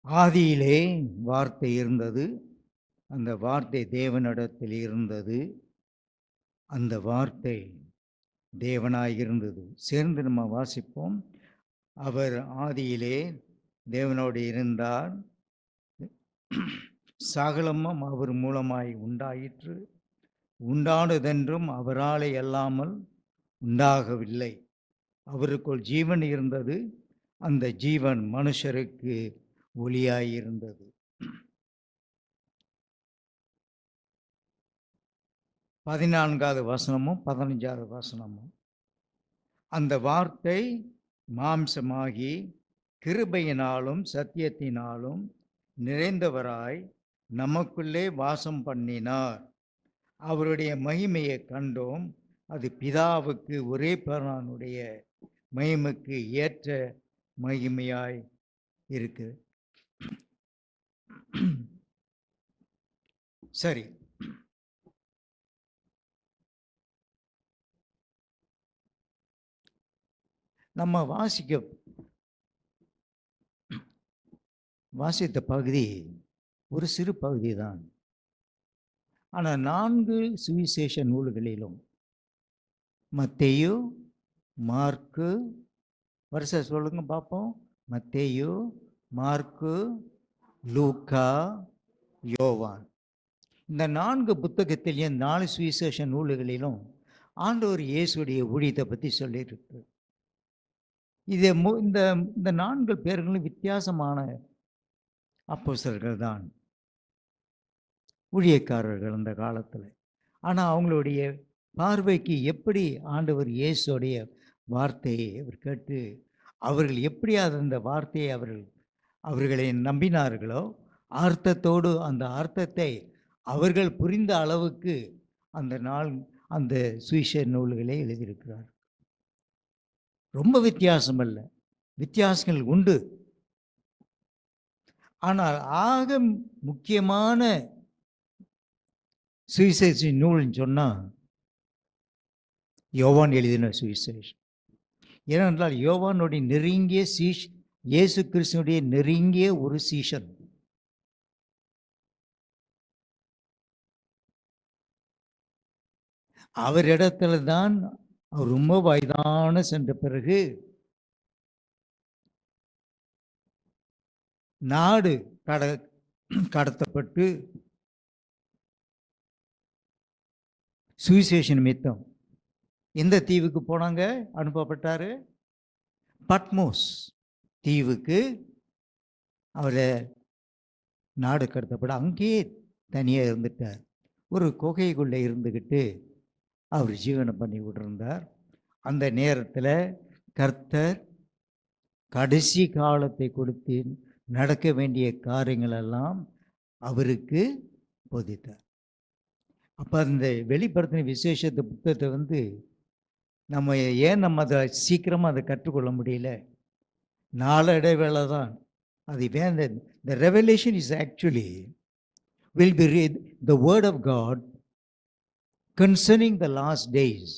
ஆதியிலே வார்த்தை இருந்தது, அந்த வார்த்தை தேவனிடத்தில் இருந்தது, அந்த வார்த்தை தேவனாய் இருந்தது. சேர்ந்து நம்ம வாசிப்போம். அவர் ஆதியிலே தேவனோடு இருந்தார், சகலமும் அவர் மூலமாய் உண்டாயிற்று, உண்டானதென்றும் அவராலே அல்லாமல் உண்டாகவில்லை. அவருக்குள் ஜீவன் இருந்தது, அந்த ஜீவன் மனுஷருக்கு ஒளியாயிருந்தது. 14வது வசனமும் 15வது வசனமும், அந்த வார்த்தை மாம்சமாகி கிருபையினாலும் சத்தியத்தினாலும் நிறைந்தவராய் நமக்குள்ளே வாசம் பண்ணினார். அவருடைய மகிமையை கண்டோம், அது பிதாவுக்கு ஒரே பேரானுடைய மகிமைக்கு ஏற்ற மகிமையாய் இருக்கு. சரி, நம்ம வாசித்த பகுதி ஒரு சிறு பகுதி தான். ஆனால் 4 சுவிசேஷ நூல்களிலும் மத்தேயு, மார்க்கு, வருஷ சொல்லுங்க பார்ப்போம், மத்தேயு, மார்க்கு, லூக்கா, யோவான், இந்த 4 புத்தகத்திலையும் 4 சுவிசேஷ நூல்களிலும் ஆண்டவர் இயேசுடைய ஊழியத்தை பற்றி சொல்லியிருக்கு. இது இந்த 4 பேர்களும் வித்தியாசமான அப்போஸ்தலர்கள் தான், ஊழியக்காரர்கள் அந்த காலத்தில். ஆனால் அவங்களுடைய பார்வைக்கு எப்படி ஆண்டவர் இயேசுடைய வார்த்தையை அவர் கேட்டு அவர்கள் எப்படி அந்த வார்த்தையை அவர்களை நம்பினார்களோ, அர்த்தத்தோடு அந்த அர்த்தத்தை அவர்கள் புரிந்த அளவுக்கு அந்த சுவிசேஷ நூல்களை எழுதியிருக்கிறார். ரொம்ப வித்தியாசம் அல்ல, வித்தியாசங்கள் உண்டு. ஆனால் ஆக முக்கியமான சுவிசேஷ நூல்னு சொன்னால் யோவான் எழுதின சுவிசேஷம். ஏனென்றால் யோவானுடைய நெருங்கிய இயேசு கிறிஸ்துனுடைய நெருங்கிய ஒரு சீஷன். அவரிடத்துல தான் அவர் ரொம்ப வயதான சென்ற பிறகு நாடு கடத்தப்பட்டு சுவிசேஷ நிமித்தம் எந்த தீவுக்கு போனாங்க, அனுப்பப்பட்டாரு? பட்மோஸ் தீவுக்கு அவரை நாடு கடத்தப்பட அங்கேயே தனியாக இருந்துட்டார். ஒரு குகைக்குள்ளே இருந்துக்கிட்டு அவர் ஜீவனம் பண்ணி விட்டுருந்தார். அந்த நேரத்தில் கர்த்தர் கடைசி காலத்தை கொடுத்து நடக்க வேண்டிய காரியங்களெல்லாம் அவருக்கு போதித்தார். அப்போ அந்த வெளிப்படுத்தின விசேஷத்தை புத்தகத்தை நம்ம அதை சீக்கிரமாக அதை கற்றுக்கொள்ள முடியல, நாளடைவேளை தான் அது வேந்த. The revelation is actually will be read the word of God concerning the last days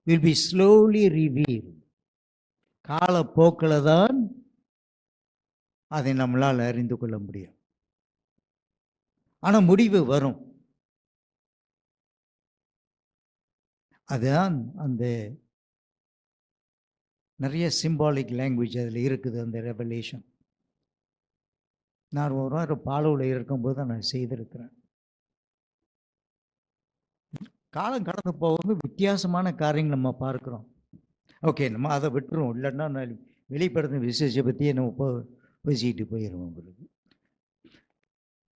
will be slowly revealed. காலப்போக்கில் தான் அதை நம்மளால் அறிந்து கொள்ள முடியும். ஆனால் முடிவு வரும். அதுதான் அந்த நிறைய சிம்பாலிக் லாங்குவேஜ் அதில் இருக்குது, அந்த ரெவலேஷன். நான் ஒரு வாரம் பாலூரில் இருக்கும்போது தான் நான் செய்திருக்கிறேன். காலம் கடந்து போகும்போது வித்தியாசமான காரியங்கள் நம்ம பார்க்குறோம். ஓகே, நம்ம அதை விட்டுருவோம், இல்லைன்னா நான் வெளிப்படுத்தின விசேஷத்தை பற்றியே நம்ம பேசிக்கிட்டு போயிடுவோம். உங்களுக்கு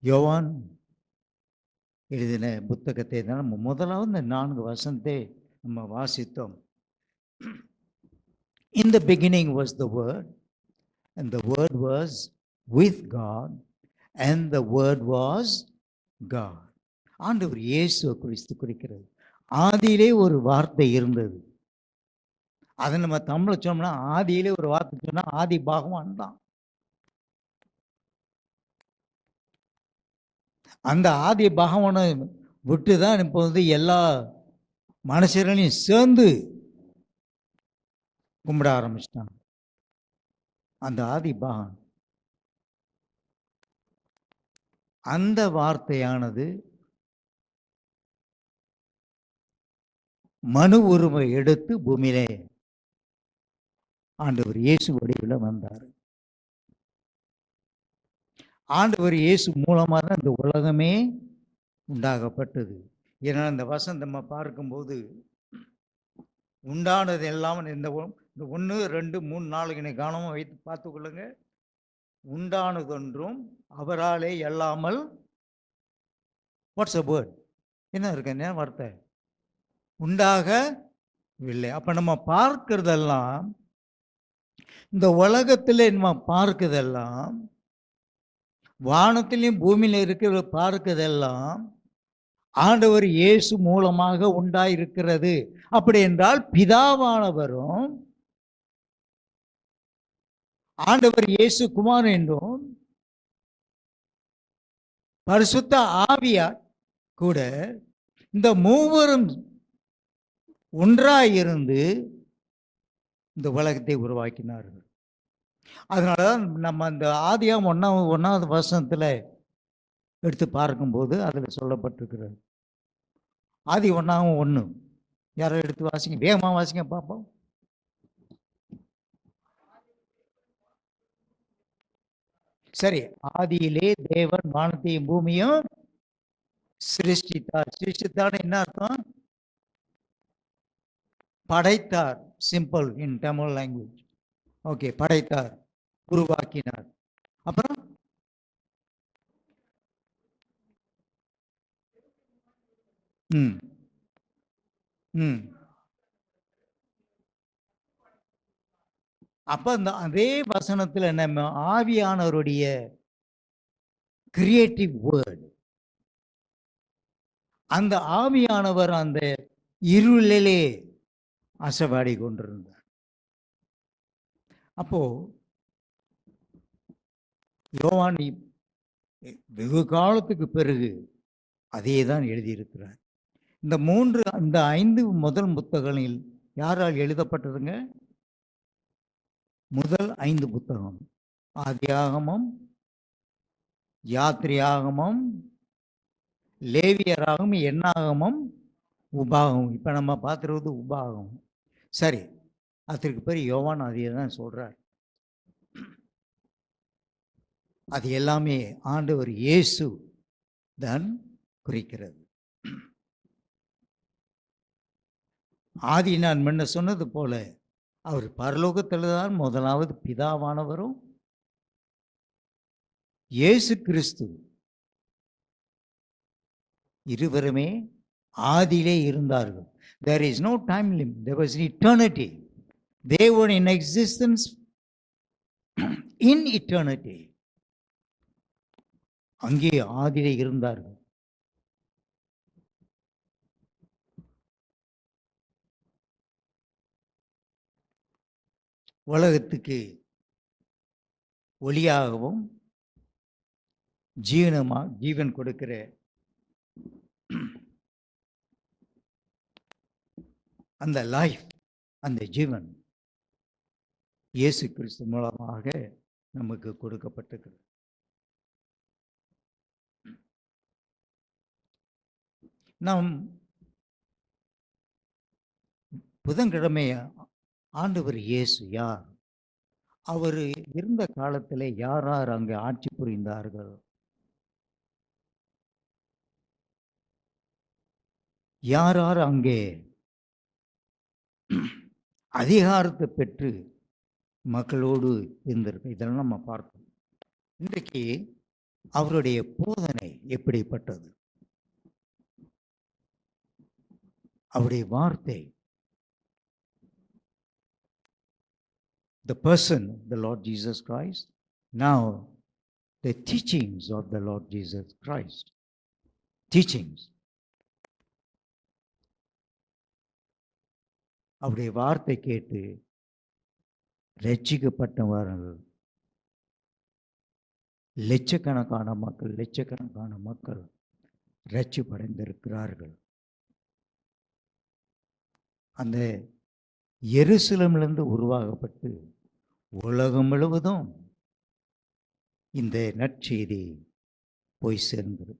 யோவான் எழுதின புத்தகத்தை தான் நம்ம முதலாவது இந்த 4 வசனத்தை நம்ம வாசித்தோம். In the beginning was the Word, and the Word was with God, and the Word was God. ஆண்டவர் இயேசு கிறிஸ்து குறிக்கிறது. ஆதியிலே ஒரு வார்த்தை இருந்தது. அதை நம்ம தமிழ் சொன்னோம்னா, ஆதியிலே ஒரு வார்த்தை சொன்னால் ஆதி பகவான் தான். அந்த ஆதி பகவானை விட்டு தான் இப்போ எல்லா மனுஷர்களையும் சேர்ந்து கும்பிட ஆரம்பிச்சிட்டாங்க. அந்த ஆதி பாகன் அந்த வார்த்தையானது மனு உருவை எடுத்து பூமியிலே ஆண்டவர் இயேசு வடிவில் வந்தார். ஆண்டவர் இயேசு மூலமாக தான் இந்த உலகமே உண்டாகப்பட்டது. ஏன்னா இந்த வசனம் நம்ம பார்க்கும்போது உண்டானது எல்லாம் இந்த 1 2 3 4 கவனமாக வைத்து பார்த்து கொள்ளுங்க. உண்டானதொன்றும் அவராலே அல்லாமல், வாட்ஸ் அ வேர்ட், என்ன இருக்கு என்ன வார்த்தை, உண்டாகவில்லை. அப்ப நம்ம பார்க்கிறதெல்லாம், இந்த உலகத்தில் நம்ம பார்க்கிறதெல்லாம், வானத்திலையும் பூமியில இருக்கிற பார்க்கிறதெல்லாம் ஆண்டவர் இயேசு மூலமாக உண்டாயிருக்கிறது. அப்படி என்றால் பிதாவானவரும் ஆண்டவர் இயேசு குமாரன் என்றும் பரிசுத்த ஆவியார் கூட இந்த மூவரும் ஒன்றாயிருந்து இந்த உலகத்தை உருவாக்கினார்கள். அதனாலதான் நம்ம அந்த ஆதியாம் 1வது வசனத்தில் எடுத்து பார்க்கும்போது அதில் சொல்லப்பட்டிருக்கிறது. ஆதி 1:1 யாரோ எடுத்து வாசிங்க, வேகமா வாசிங்க பார்ப்போம். சரி, ஆதியிலே தேவன் வானத்தையும் பூமியும் சிருஷ்டித்தார். சிருஷ்டித்தார் என்ன அர்த்தம்? படைத்தார். சிம்பிள் இன் தமிழ் லாங்குவேஜ். ஓகே, படைத்தார், உருவாக்கினார். அப்புறம் அப்ப அந்த அதே வசனத்துல நம்ம ஆவியானவருடைய கிரியேட்டிவ் வேர்ட், அந்த ஆவியானவர் அந்த இருளிலே அசைவாடி கொண்டிருந்தார். அப்போ யோவான் வெகு காலத்துக்கு பிறகு அதே தான் எழுதியிருக்கிறார். இந்த 5 முதல் புத்தகங்களில் யாரால் எழுதப்பட்டதுங்க? முதல் 5 புத்தகம் ஆதியாகமம், யாத்திரையாகமம், லேவியராகமம், எண்ணாகமம், உபாகமம். இப்போ நம்ம பார்த்துருவது உபாகமம். சரி, அதற்கு பிறகு யோவான் அதையே தான் சொல்றார். அது எல்லாமே ஆண்டவர் இயேசு தான் குறிக்கிறது. ஆதி நான் முன்ன சொன்னது போல அவர் பரலோகத்தில் தான் முதலாவது பிதாவானவரும் இயேசு கிறிஸ்து இருவருமே ஆதியிலே இருந்தார்கள். There is no time limit. There was eternity. They were in existence in eternity. அங்கே ஆதியிலே இருந்தார்கள். உலகத்துக்கு ஒளியாகவும் ஜீவன் கொடுக்கிற அந்த லைஃப், அந்த ஜீவன் இயேசு கிறிஸ்து மூலமாக நமக்கு கொடுக்கப்பட்டிருக்கிறது. நாம் புதன்கிழமை ஆண்டவர் இயேசு யார், அவர் இருந்த காலத்தில் யார் யார் அங்கே ஆட்சி புரிந்தார்கள், யார் யார் அங்கே அதிகாரத்தை பெற்று மக்களோடு இருந்திருக்கு, இதெல்லாம் நம்ம பார்த்தோம். இன்றைக்கு அவருடைய போதனை எப்படிப்பட்டது, அவருடைய வார்த்தை, the person of the Lord Jesus Christ, now the teachings of the Lord Jesus Christ, teachings, அவருடைய வார்த்தை கேட்டு ரட்சிக்கப்பட்டவர்கள் லட்சக்கணக்கான மக்கள் ரட்சிப்படைந்திருக்கிறார்கள். அந்த எருசலேமிலிருந்து உருவாக்கப்பட்டு உலகம் முழுவதும் இந்த நற்செய்தி போய் சேர்ந்தது.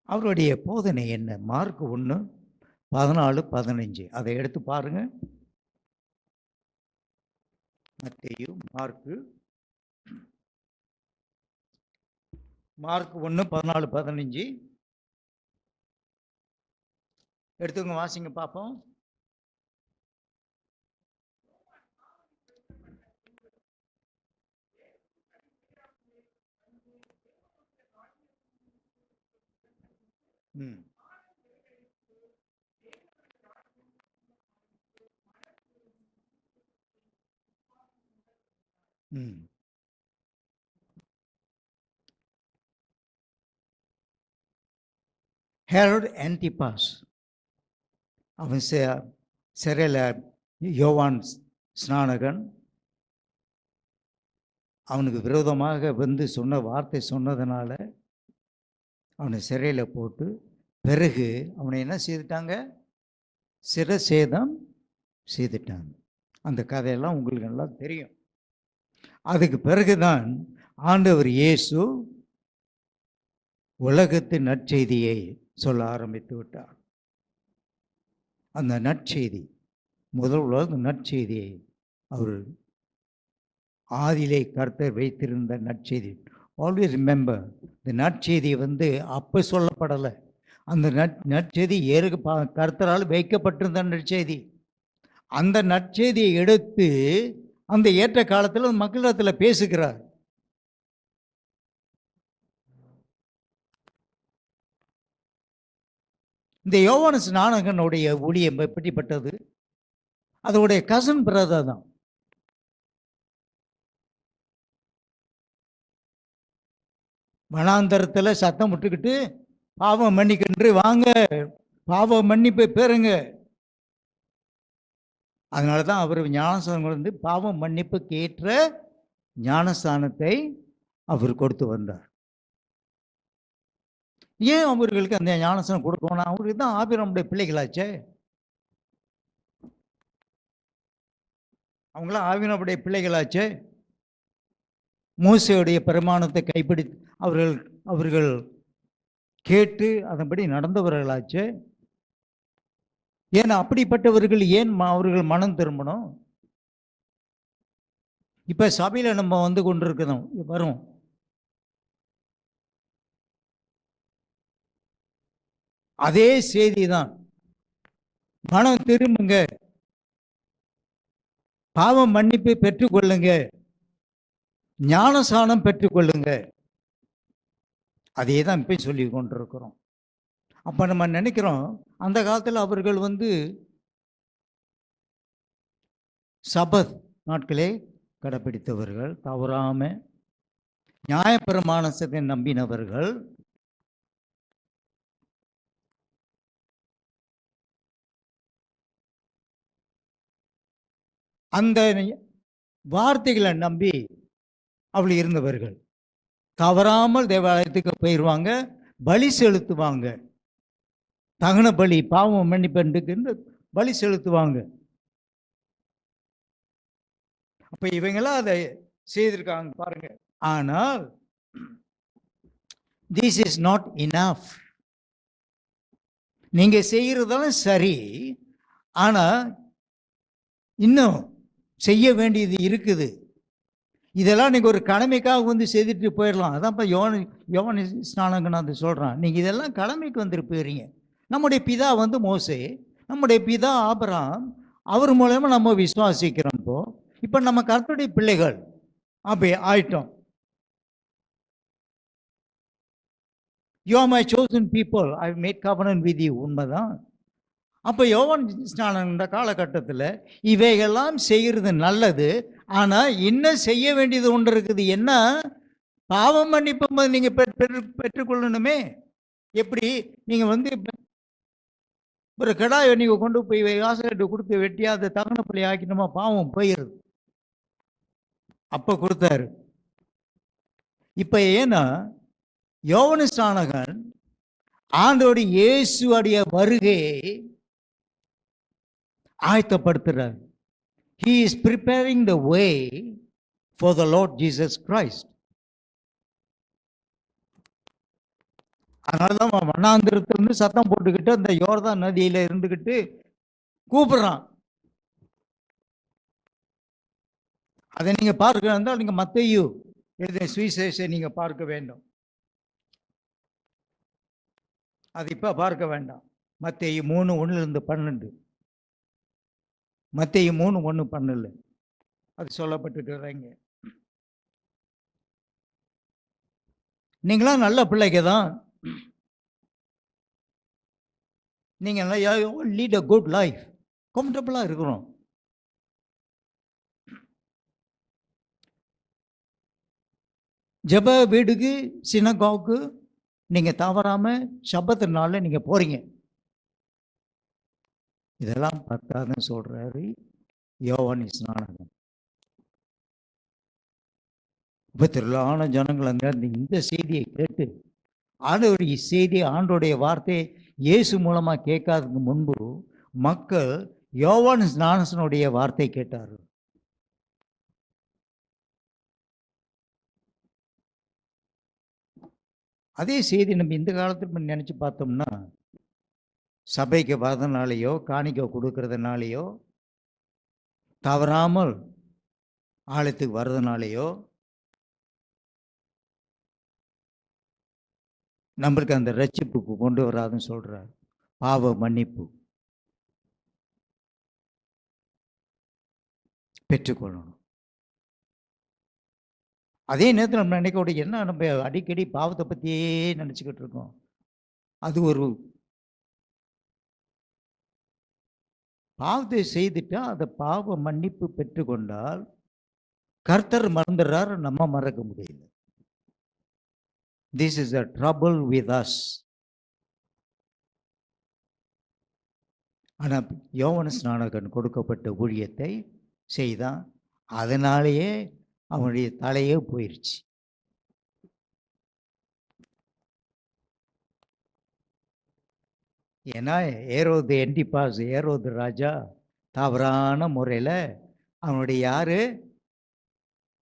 அவருடைய போதனை என்ன? மார்க் 1:14-15 அதை எடுத்து பாருங்க. மத்தேயு, மார்க் 1:14-15 எடுத்துங்க, வாசிங்க பார்ப்போம். ம் ம் ஹெரோட் ஆன்டிபாஸ் அவன் சிறையில் யோவான் ஸ்நானகன் அவனுக்கு விரோதமாக வந்து சொன்ன வார்த்தை சொன்னதுனால அவனை சிறையில் போட்டு, பிறகு அவனை என்ன செய்துட்டாங்க? சிரசேதம் செய்துட்டாங்க. அந்த கதையெல்லாம் உங்களுக்கு நல்லா தெரியும். அதுக்கு பிறகுதான் ஆண்டவர் இயேசு உலகத்தின் நற்செய்தியை சொல்ல ஆரம்பித்து விட்டார். அந்த நற்செய்தி, முதல் உலக நற்செய்தியை அவர் ஆதியிலே கர்த்தர் வைத்திருந்த நற்செய்தி. ஆல்வேஸ் ரிமெம்பர், இந்த நற்செய்தி அப்போ சொல்லப்படலை. அந்த நற்செய்தி கர்த்தரால் வைக்கப்பட்டிருந்த நற்செய்தி. அந்த நற்செய்தியை எடுத்து அந்த ஏற்ற காலத்தில் மக்களிடத்தில் பேசுகிறார். இந்த யோவான் ஸ்நானகனுடைய ஊழியம் எப்படிப்பட்டது? அதோடைய கசன் பிரதர் தான். வனாந்தரத்தில் சத்தம் விட்டுக்கிட்டு பாவம் மன்னிக்கின்று வாங்க, பாவம் மன்னிப்பு பெறுங்க. அதனால தான் அவர் ஞானஸ்தானம் பாவம் மன்னிப்புக்கு ஏற்ற ஞானஸ்தானத்தை அவர் கொடுத்து வந்தார். ஏன் அவர்களுக்கு அந்த ஞானஸ்தானம் கொடுக்கணும்? அவருக்கு தான் ஆபிரமுடைய பிள்ளைகளாச்சே. அவங்களாம் ஆபிரமுடைய பிள்ளைகளாச்சே. மோசேயுடைய பிரமாணத்தை கைப்பிடி அவர்கள் கேட்டு அதன்படி நடந்தவர்களாச்சு. ஏன்னா அப்படிப்பட்டவர்கள் ஏன் அவர்கள் மனம் திரும்பணும்? இப்ப சபையில நம்ம வந்து கொண்டிருக்கிறோம், வரும் அதே செய்தி தான். மனம் திரும்புங்க, பாவம் மன்னிப்பு பெற்றுக்கொள்ளுங்க, ஞானசானம் பெற்றுக்கொள்ளுங்க. அதே தான் இப்போ சொல்லி கொண்டிருக்கிறோம். அப்போ நம்ம நினைக்கிறோம், அந்த காலத்தில் அவர்கள் சபத் நாட்களே கடைப்பிடித்தவர்கள், தவறாம நியாயப்பிரமாணத்தை நம்பினவர்கள். அந்த வார்த்தைகளை நம்பி அவள் இருந்தவர்கள். தவறாமல் தேவாலயத்துக்கு போயிடுவாங்க, பலி செலுத்துவாங்க, தகன பலி, பாவம் மன்னிப்பு பலி செலுத்துவாங்க. அப்ப இவங்களாம் அதை செய்திருக்காங்க பாருங்க. ஆனால் திஸ் இஸ் நாட் இனஃப். நீங்க செய்யறதெல்லாம் சரி, ஆனா இன்னும் செய்ய வேண்டியது இருக்குது. இதெல்லாம் நீங்கள் ஒரு கடமைக்காக செய்துட்டு போயிடலாம். அதான் இப்போ யோவான் ஸ்நானகன் சொல்கிறான், நீங்கள் இதெல்லாம் கடமைக்கு வந்துட்டு போயிடுறீங்க. நம்முடைய பிதா மோசே, நம்முடைய பிதா ஆபிரகாம், அவர் மூலமா நம்ம விசுவாசிக்கிறோம். இப்போ நம்ம கர்த்தருடைய பிள்ளைகள் அப்படி ஆயிட்டோம். You are my chosen people, I made கவர்னன் வித் யூ. உண்மைதான். அப்போ யோவான் ஸ்நானன் இந்த காலகட்டத்தில் இவைகள்லாம் செய்கிறது நல்லது, ஆனால் இன்னும் செய்ய வேண்டியது ஒன்று இருக்குது. என்ன? பாவம் மன்னிப்பு நீங்கள் பெற்றுக்கொள்ளணுமே. எப்படி? நீங்கள் ஒரு கடாயை நீங்கள் கொண்டு போய் ஆசிரியர்கிட்ட கொடுத்து வெட்டியாத தகன பள்ளி ஆக்கினோமா, பாவம் போயிடுது. அப்போ கொடுத்தாரு. இப்ப ஏன்னா யோவான் ஸ்நானகன் ஆண்டோட இயேசுடைய வருகையை ஆயத்தப்படுத்துறார். He is preparing the way for the Lord Jesus Christ. அதனாலதான் அவன் வண்ணாந்திரத்திலிருந்து சத்தம் போட்டுக்கிட்டு அந்த யோர்தான் நதியில இருந்துகிட்டு கூப்பிடுறான். அதை நீங்க பார்க்க இருந்தால் நீங்க மத்தேயு எழுதின சுவிசேஷத்தை நீங்க பார்க்க வேண்டும். அது இப்ப பார்க்க வேண்டாம். மத்தேயு 3:1-12, மத்தேயு 3:1-12 அது சொல்லப்பட்டிருக்கிறாங்க. நீங்களாம் நல்ல பிள்ளைங்க தான். நீங்க லீட் அ குட் லைஃப், கம்ஃபர்டபுளா இருக்கிறோம். ஜெப வீடுக்கு சினகாவுக்கு நீங்க தவறாம சபத்தினால நீங்க போறீங்க. இதெல்லாம் பத்தாதுன்னு சொல்றாரு யோவான் ஸ்நானகன். இப்ப திரளான ஜனங்கள் அங்க இந்த செய்தியை கேட்டு ஆண்டோடைய செய்தி, ஆண்டோடைய வார்த்தை இயேசு மூலமா கேட்காததுக்கு முன்பு மக்கள் யோவான் ஸ்நானகனுடைய வார்த்தை கேட்டார்கள். அதே செய்தி நம்ம இந்த காலத்தில் நினைச்சு பார்த்தோம்னா, சபைக்கு வரதுனாலேயோ காணிக்கை கொடுக்கறதுனாலேயோ தவறாமல் ஆலயத்துக்கு வர்றதுனாலேயோ நம்மளுக்கு அந்த ரட்சிப்புக்கு கொண்டு வராதுன்னு சொல்றார். பாவ மன்னிப்பு பெற்றுக்கொள்ளணும். அதே நேரத்தில் நம்ம நினைக்க என்ன, நம்ம அடிக்கடி பாவத்தை பற்றியே நினச்சிக்கிட்டு இருக்கோம். அது ஒரு பாவத்தை செய்துட்டா அதை பாவ மன்னிப்பு பெற்றுக்கொண்டால் கர்த்தர் மறந்துடுறார், நம்ம மறக்க முடியல. This is a trouble with us. ஆனால் யோவான் ஸ்நானகன் கொடுக்கப்பட்ட ஊழியத்தை செய்தான். அதனாலேயே அவனுடைய தலையே போயிருச்சு. ஏன்னா ஏரோது என்டிபாஸ், ஏரோது ராஜா தவறான முறையில் அவனுடைய யாரு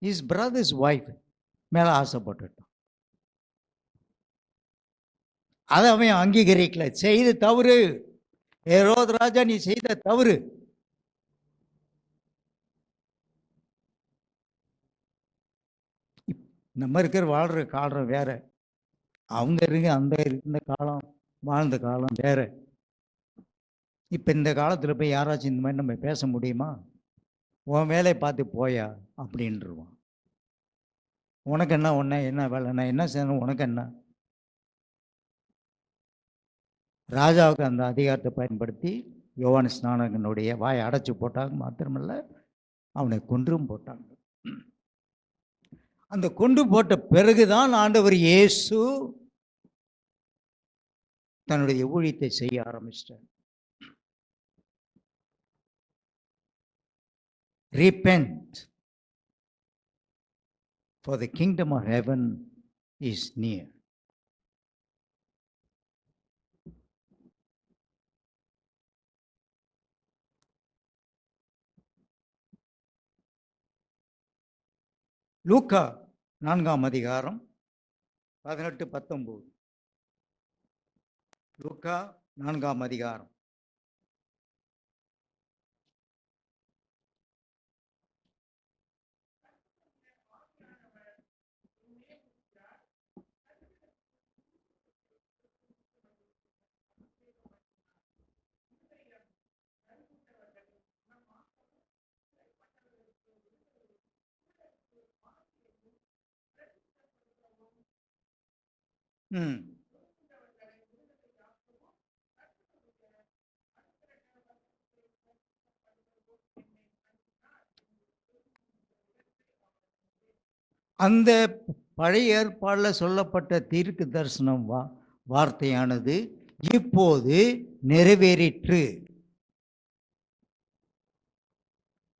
இஸ் பிரதர்ஸ் ஒய்ஃப் மேலே ஆசைப்பட்டுட்டான். அதை அவன் அங்கீகரிக்கல. செய்த தவறு ஏரோது ராஜா, நீ செய்த தவறு. நம்ம இருக்கிற வாழ்கிற காலம் வேற, அவங்க இருந்த காலம் வாழ்ந்த காலம் வேற. இப்போ இந்த காலத்தில் போய் யாராச்சும் இந்த மாதிரி நம்ம பேச முடியுமா? உன் வேலையை பார்த்து போயா அப்படின்ட்டுருவான். உனக்கு என்ன ஒன்று, என்ன வேலை, நான் என்ன செய்யணும், உனக்கு என்ன? ராஜாவுக்கு அந்த அதிகாரத்தை பயன்படுத்தி யோவான் ஸ்நானகனுடைய வாயை அடைச்சி போட்டாங்க. மாத்திரமல்ல, அவனை கொன்றும் போட்டாங்க. அந்த கொண்டு போட்ட பிறகுதான் ஆண்டவர் இயேசு தன்னுடைய ஊழியத்தை செய்ய ஆரம்பிச்சிட்டார். Repent, for the kingdom of heaven is near. லூக்கா 4ஆம் அதிகாரம் 18-19. லூக்கா 4ஆம் அதிகாரம். அந்த பழைய ஏற்பாடில் சொல்லப்பட்ட தீர்க்க தரிசனம் வார்த்தையானது இப்போது நிறைவேறிற்று.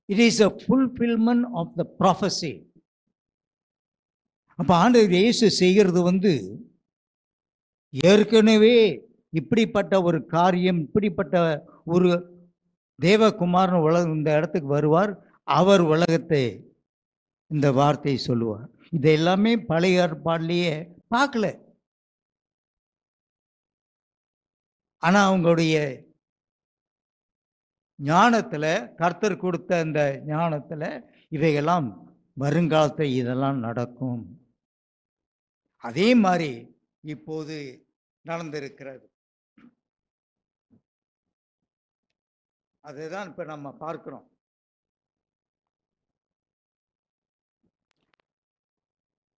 It is a fulfillment of the prophecy. அப்போ ஆண்டவர் இயேசு செய்கிறது ஏற்கனவே இப்படிப்பட்ட ஒரு காரியம், இப்படிப்பட்ட ஒரு தேவகுமாரன் இந்த இடத்துக்கு வருவார், அவர் உலகத்தை இந்த வார்த்தையை சொல்லுவார். இது எல்லாமே பழைய ஏற்பாட்டிலேயே பார்க்கல. ஆனா அவங்களுடைய ஞானத்துல, கர்த்தர் கொடுத்த அந்த ஞானத்துல இவையெல்லாம் வருங்காலத்தில் இதெல்லாம் நடக்கும். அதே மாதிரி இப்போது நடந்திருக்கிறது. அதுதான் இப்ப நம்ம பார்க்கிறோம்.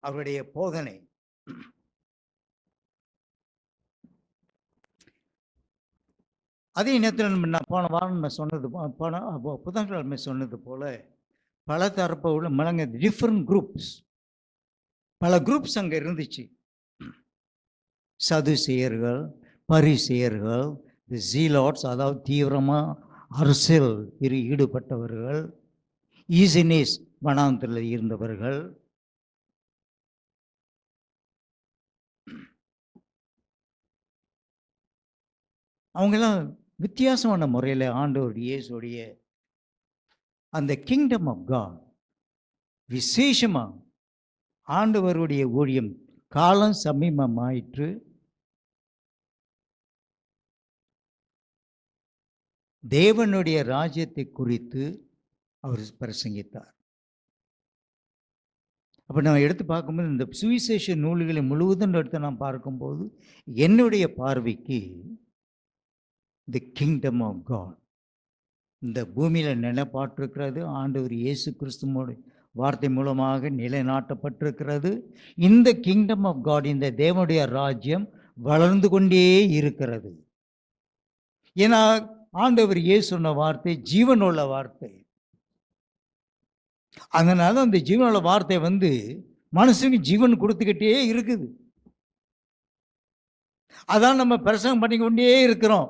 அவருடைய போதனை அதே நேரத்தில் நான் போன வாரம் நான் சொன்னது புதன்கிழமை சொன்னது போல பல தரப்பு உள்ள மலங்க டிஃப்ரெண்ட் குரூப்ஸ், பல குரூப்ஸ் அங்கே இருந்துச்சு. சதுசேயர்கள், பரிசேயர்கள், ஜீலாட்ஸ், அதாவது தீவிரமாக அரசியல் ஈடுபட்டவர்கள், ஈசினேஸ் வனாந்தரில் இருந்தவர்கள், அவங்கெல்லாம் வித்தியாசமான முறையில் ஆண்டவர் இயேசுடைய அந்த கிங்டம் ஆஃப் காட் விசேஷமாக ஆண்டவருடைய ஊழியம் காலம் சமீபமாயிற்று, தேவனுடைய ராஜ்யத்தை குறித்து அவர் பிரசங்கித்தார். அப்போ நான் எடுத்து பார்க்கும்போது இந்த சுவிசேஷ நூல்களை முழுவதும் எடுத்து நான் பார்க்கும்போது என்னுடைய பார்வைக்கு தி கிங்டம் ஆஃப் காட் இந்த பூமியில் நிலைப்பாட்டிருக்கிறது. ஆண்டவர் இயேசு கிறிஸ்துவோட வார்த்தை மூலமாக நிலைநாட்டப்பட்டிருக்கிறது. இந்த கிங்டம் ஆஃப் காட், இந்த தேவனுடைய ராஜ்யம் வளர்ந்து கொண்டே இருக்கிறது. ஏன்னா ஆண்டவர் இயேசு சொன்ன வார்த்தை ஜீவனுள்ள வார்த்தை. அதனால அந்த ஜீவனுள்ள வார்த்தை மனுஷனுக்கு ஜீவன் கொடுத்துக்கிட்டே இருக்குது. அதான் நம்ம பிரசங்கம் பண்ணிக்கொண்டே இருக்கிறோம்.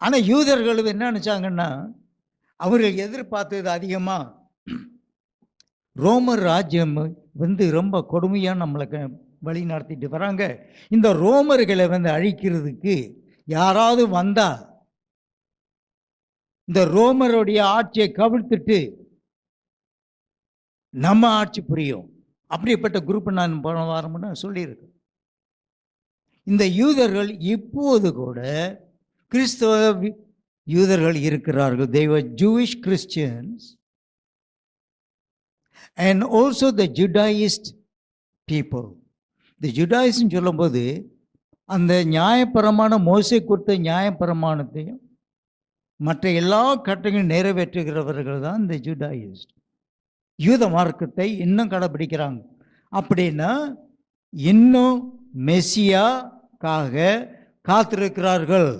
ஆனால் யூதர்கள் என்ன நினச்சாங்கன்னா, அவர்கள் எதிர்பார்த்தது அதிகமாக ரோமர் ராஜ்யம் ரொம்ப கொடுமையாக நம்மளை வழி நடத்திட்டு வராங்க. இந்த ரோமர்களை அழிக்கிறதுக்கு யாராவது வந்தா இந்த ரோமருடைய ஆட்சியை கவிழ்த்துட்டு நம்ம ஆட்சி புரியும். அப்படிப்பட்ட குரூப் நான் போன வாரம்னு சொல்லியிருக்கேன். இந்த யூதர்கள் இப்போது கூட கிறிஸ்தவ யூதர்கள் இருக்கிறார்கள். they were Jewish Christians and also the Judaist people. the Judaism சொல்லும்போது அந்த நியாயப்பிரமாணம், மோசே கொடுத்த நியாயப்பிரமாணத்தையும் மற்ற எல்லா கட்டங்களும் நிறைவேற்றுகிறவர்கள் தான் இந்த ஜுடாயிஸ்ட். யூத மார்க்கத்தை இன்னும் கடைபிடிக்கிறாங்க. அப்படின்னா இன்னும் மெசியாக்காக காத்திருக்கிறார்கள்.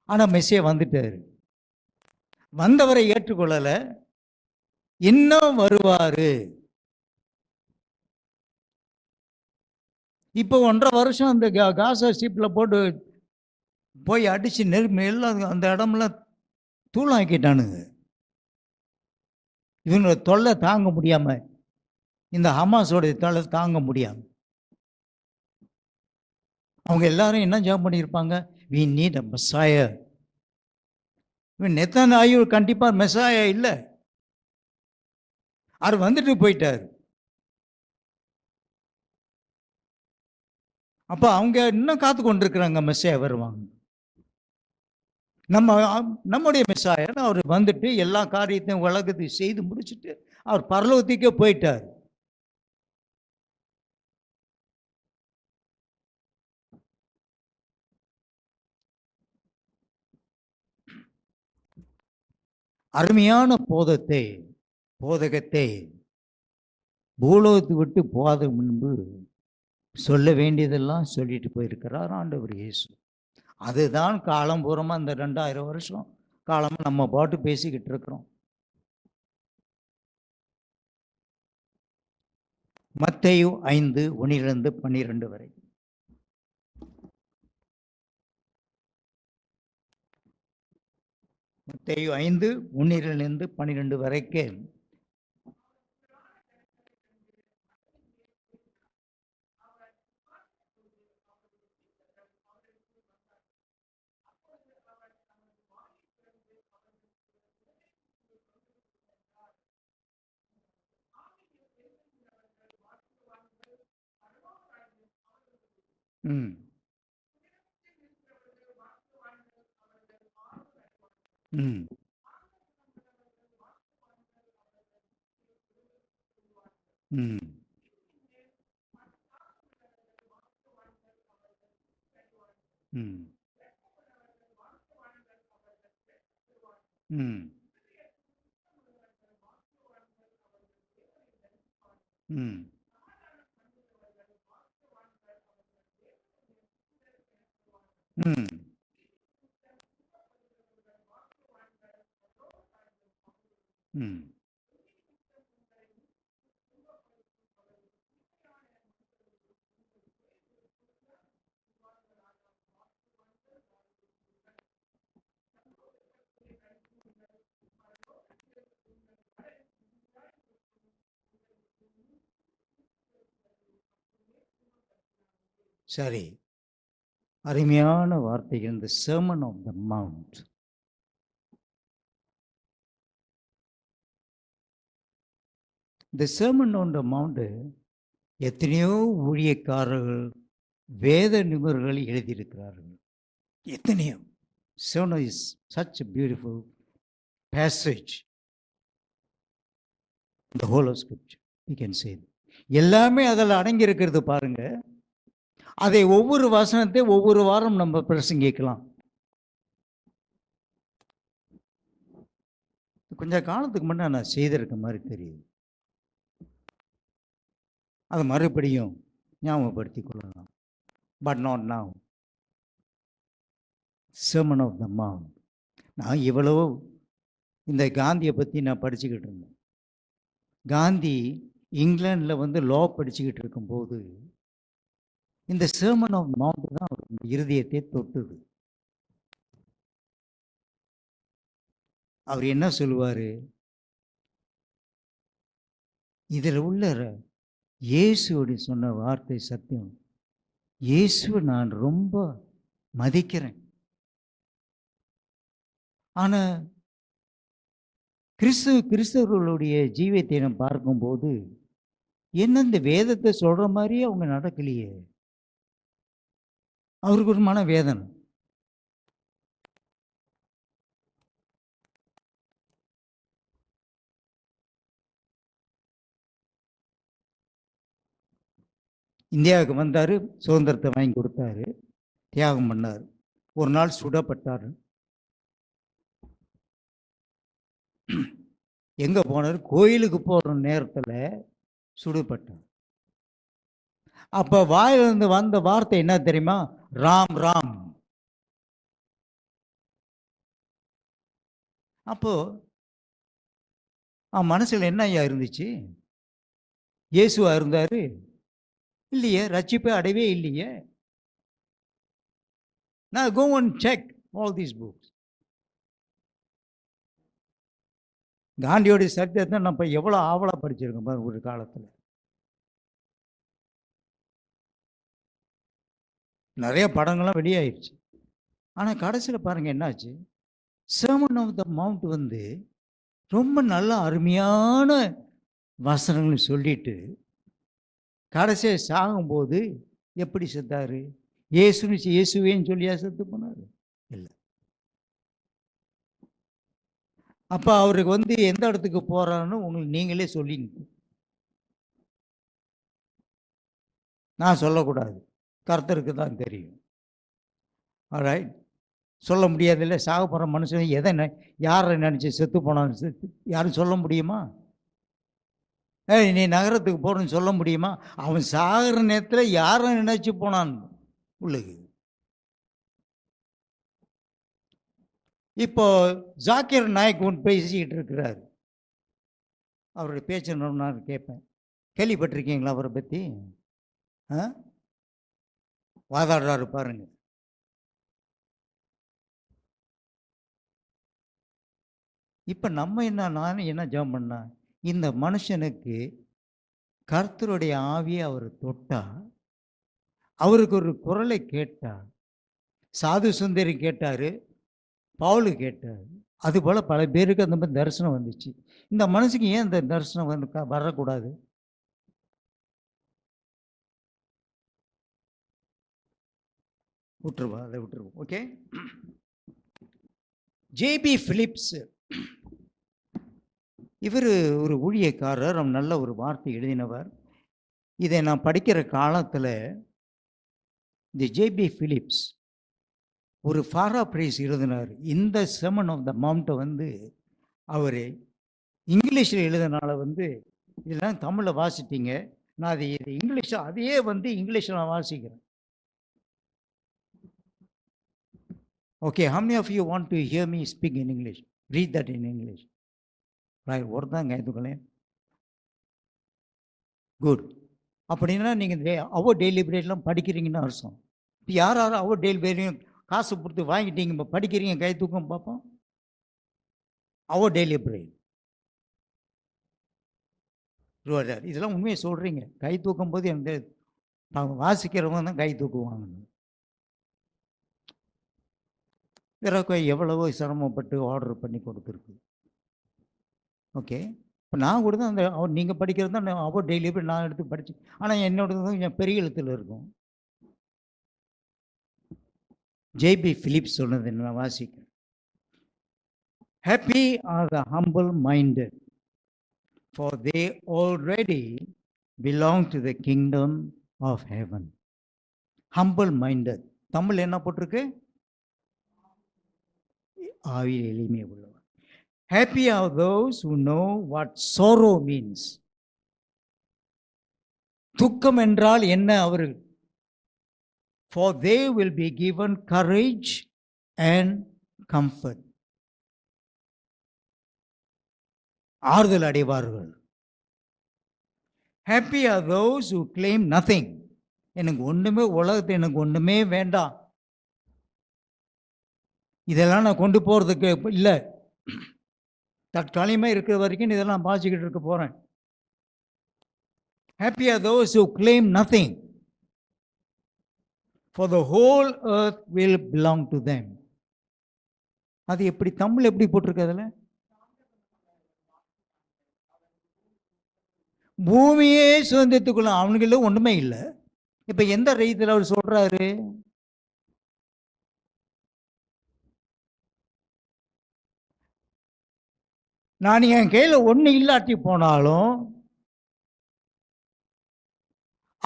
ஆனால் மெஸ்ஸியா வந்துட்டார். வந்தவரை ஏற்றுக்கொள்ளலை, இன்னும் வருவார். இப்போ 1.5 வருஷம் அந்த காசா ஸ்ட்ரிப்பில் போட்டு போய் அடித்து நெருப்பு எல்லாம் அந்த இடமெல்லாம் தூளாக்கிட்டானுங்க. இவங்க தொல்லை தாங்க முடியாமல், இந்த ஹமாஸோடைய தொல்லை தாங்க முடியாமல் அவங்க எல்லாரும் என்ன ஜாப் பண்ணியிருப்பாங்க, we need a Messiah. Netanyahu கண்டிப்பாக மெசாயா இல்லை, அவர் வந்துட்டு போயிட்டார். அப்போ அவங்க இன்னும் காத்து கொண்டிருக்கிறாங்க மெசாயா வருவாங்க. நம்முடைய மெசாயா அவர் வந்துட்டு எல்லா காரியத்தையும் உலகத்தை செய்து முடிச்சுட்டு அவர் பரலோகத்துக்கே போயிட்டார். அருமையான போதகத்தை பூலோகத்தை விட்டு போத முன்பு சொல்ல வேண்டியதெல்லாம் சொல்லிட்டு போயிருக்கிறார் ஆண்டவர் இயேசு. அதுதான் காலம் பூரமாக இந்த 2000 வருஷம் காலமாக நம்ம பாட்டு பேசிக்கிட்டு இருக்கிறோம். மத்தேயு 5:1-12 வரை. மத்தேயு 5 1 12 வரைக்கும். ம் ம் ம் ம் ம் ம் ம் ம் சரி, அருமையான வார்த்தைகள். இந்த sermon of the mount. இந்த sermon on the mount எத்தனையோ ஊழியக்காரர்கள், வேத நிபுணர்கள் எழுதியிருக்கிறார்கள். எத்தனையோ. sermon is such a beautiful passage in the whole of scripture, we can say. எல்லாமே அதில் அடங்கி இருக்கிறது பாருங்க. அதை ஒவ்வொரு வசனத்தை ஒவ்வொரு வாரம் நம்ம பிரசங்கிக்கலாம். கொஞ்ச காலத்துக்கு முன்னே நான் செய்திருக்க மாதிரி தெரியுது. அதை மறுபடியும் ஞாபகப்படுத்திக் கொள்ளலாம். But not now. sermon of the mount. நான் இவ்வளவோ இந்த காந்தியை பற்றி நான் படிச்சுக்கிட்டு இருந்தேன். காந்தி இங்கிலாண்டில் வந்து லா படிச்சுக்கிட்டு இருக்கும்போது இந்த sermon of the mount தான் அவர் இருதயத்தை தொட்டுது. அவர் என்ன சொல்லுவார், இதில் உள்ள இயேசுவோடு சொன்ன வார்த்தை சத்தியம். இயேசுவை நான் ரொம்ப மதிக்கிறேன். ஆனால் கிறிஸ்தவர்களுடைய ஜீவியத்தை நாம் பார்க்கும்போது என்ன இந்த வேதத்தை சொல்கிற மாதிரியே அவங்க நடக்கலையே. அவருக்கு ஒரு மன வேதனை. இந்தியாவுக்கு வந்தார், சுதந்திரத்தை வாங்கி கொடுத்தாரு, தியாகம் பண்ணார். ஒரு நாள் சுடப்பட்டார். எங்கே போனார்? கோயிலுக்கு போகிற நேரத்தில் சுடப்பட்டார். அப்போ வாயிலிருந்து வந்த வார்த்தை என்ன தெரியுமா? ராம் ராம். அப்போ மனசில் என்ன ஐயா இருந்துச்சு? இயேசுவா இருந்தார் இல்லையே, ரட்சிப்பை அடையவே இல்லையே. நான் go and check all these books. காந்தியோடைய சத்தியத்தை நம்ம எவ்வளோ ஆவலாக படிச்சிருக்கோம் பாரு ஒரு காலத்தில். நிறைய படங்கள்லாம் வெளியாயிடுச்சு. ஆனால் கடைசியில் பாருங்கள் என்னாச்சு? sermon of the mount வந்து ரொம்ப நல்ல அருமையான வசனங்கள் சொல்லிட்டு கடைசியாக சாகும்போது எப்படி செத்தாரு? இயேசுவேன்னு சொல்லியா செத்து போனார்? இல்லை. அப்போ அவருக்கு வந்து எந்த இடத்துக்கு போகிறான்னு உங்களுக்கு நீங்களே சொல்லிங்க. நான் சொல்லக்கூடாது, கர்த்தருக்கு தான் தெரியும். ஆல்ரைட், சொல்ல முடியாதில்ல. சாக போகிற மனுஷன் எதை யாரை நினச்சி செத்து போனான்னு யாரும் சொல்ல முடியுமா? நீ நகரத்துக்கு போகிறன்னு சொல்ல முடியுமா? அவன் சாகிற நேரத்தில் யாரை நினச்சி போனான் உள்ளுக்கு. இப்போ ஜாக்கிர் நாயக் ஒன்று பேசிக்கிட்டு இருக்கிறார். அவருடைய பேச்சு நான் கேட்பேன். கேள்விப்பட்டிருக்கீங்களா அவரை பற்றி? வாதாடுறாரு பாருங்க. இப்போ நம்ம நான் என்ன ஜெபம் பண்ணா, இந்த மனுஷனுக்கு கர்த்தருடைய ஆவியை அவர் தொட்டா, அவருக்கு ஒரு குரலை கேட்டா, சாது சுந்தரி கேட்டாரு, பவுலு கேட்டாரு. அதுபோல பல பேருக்கு அந்த மாதிரி தரிசனம் வந்துச்சு. இந்த மனுஷனுக்கு ஏன் இந்த தரிசனம் வரக்கூடாது? விட்டுருவா, அதை விட்டுருவோம். ஓகே. ஜேபி பிலிப்ஸ், இவர் ஒரு ஊழியக்காரர், நல்ல ஒரு வார்த்தை எழுதினவர். இதை நான் படிக்கிற காலத்தில் இந்த ஜேபி பிலிப்ஸ் ஒரு ஃபாரா பிரைஸ் எழுதினார். இந்த செமன் ஆஃப் த மவுண்ட்டை வந்து அவர் இங்கிலீஷில் எழுதினால வந்து இதெல்லாம் தமிழில் வாசிட்டீங்க, நான் அது இது இங்கிலீஷில் அதையே வந்து இங்கிலீஷில் நான் வாசிக்கிறேன். Okay, how many of you want to hear me speak in English? Read that in English. Right, ஒருத்தாங்க இதுக்கலேன். குட். அப்படின்னா நீங்கள் அவர் டெய்லி பிரேட்லாம் படிக்கிறீங்கன்னு அர்த்தம். இப்போ யார் அவர் டெய்லி பிரேட்டையும் காசு கொடுத்து வாங்கிட்டீங்க, இப்போ படிக்கிறீங்க, கை தூக்கம் பார்ப்போம். அவர் டெய்லி பிரேட் இதெல்லாம் உண்மையை சொல்கிறீங்க. கை தூக்கும் போது எந்த வாசிக்கிறவங்க தான் கை தூக்குவாங்க. பிறகு எவ்வளவோ சிரமப்பட்டு ஆர்டர் பண்ணி கொடுத்துருக்கு. ஓகே, இப்போ நான் கூட தான் அந்த அவர் நீங்கள் படிக்கிறது தான் அவர் டெய்லி போய் நான் எடுத்து படித்து, ஆனால் என்னோடது என் பெரிய எழுத்தில் இருக்கும். ஜேபி பிலிப்ஸ் சொன்னது நான் வாசிக்கிறேன். Happy R the humble minded, for they already belong to the kingdom of heaven. Humble minded, Tamil என்ன போட்டிருக்கு? ஆவியில் எளிமை உள்ளவர். Happy are those who know what sorrow means. துக்கம் என்றால் என்ன அவர்கள்? For they will be given courage and comfort. ஆறுதல் அடைவார்கள். Happy are those who claim nothing. எனக்கு ஒன்றுமே உலகத்தை எனக்கு ஒன்றுமே வேண்டாம், இதெல்லாம் நான் கொண்டு போகிறதுக்கு இல்லை, தற்காலிகமாக இருக்கிற வரைக்கும் இதெல்லாம் பாய்ச்சிக்கிட்டு இருக்க போகிறேன். Happy are those who claim nothing, for the whole earth will belong to them. அது எப்படி தமிழ் எப்படி போட்டிருக்கு? அதில் பூமியே சுதந்திரத்துக்குள்ள அவனுக்குள்ள ஒன்றுமே இல்லை. இப்போ எந்த ரீதியில் அவர் சொல்றாரு? நான் என் கையில் ஒன்று இல்லாட்டி போனாலும்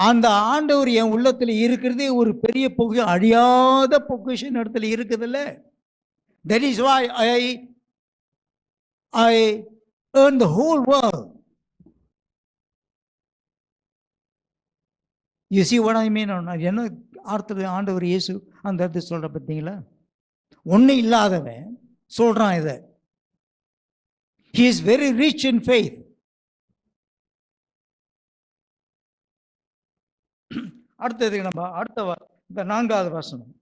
அந்த ஆண்டவர் என் உள்ளத்தில் இருக்கிறது ஒரு பெரிய அழியாத பொக்கிஷன் இடத்துல இருக்குதுல்ல. That is why I earn the whole world. You see what I mean? என்ன அர்த்தம் ஆண்டவர் இயேசு அந்த இடத்துல சொல்ற பார்த்தீங்களா? ஒன்றும் இல்லாதவன் சொல்றான் இதை. He is very rich in faith. அடுத்தது நம்ம இந்த 4வது வசனம்.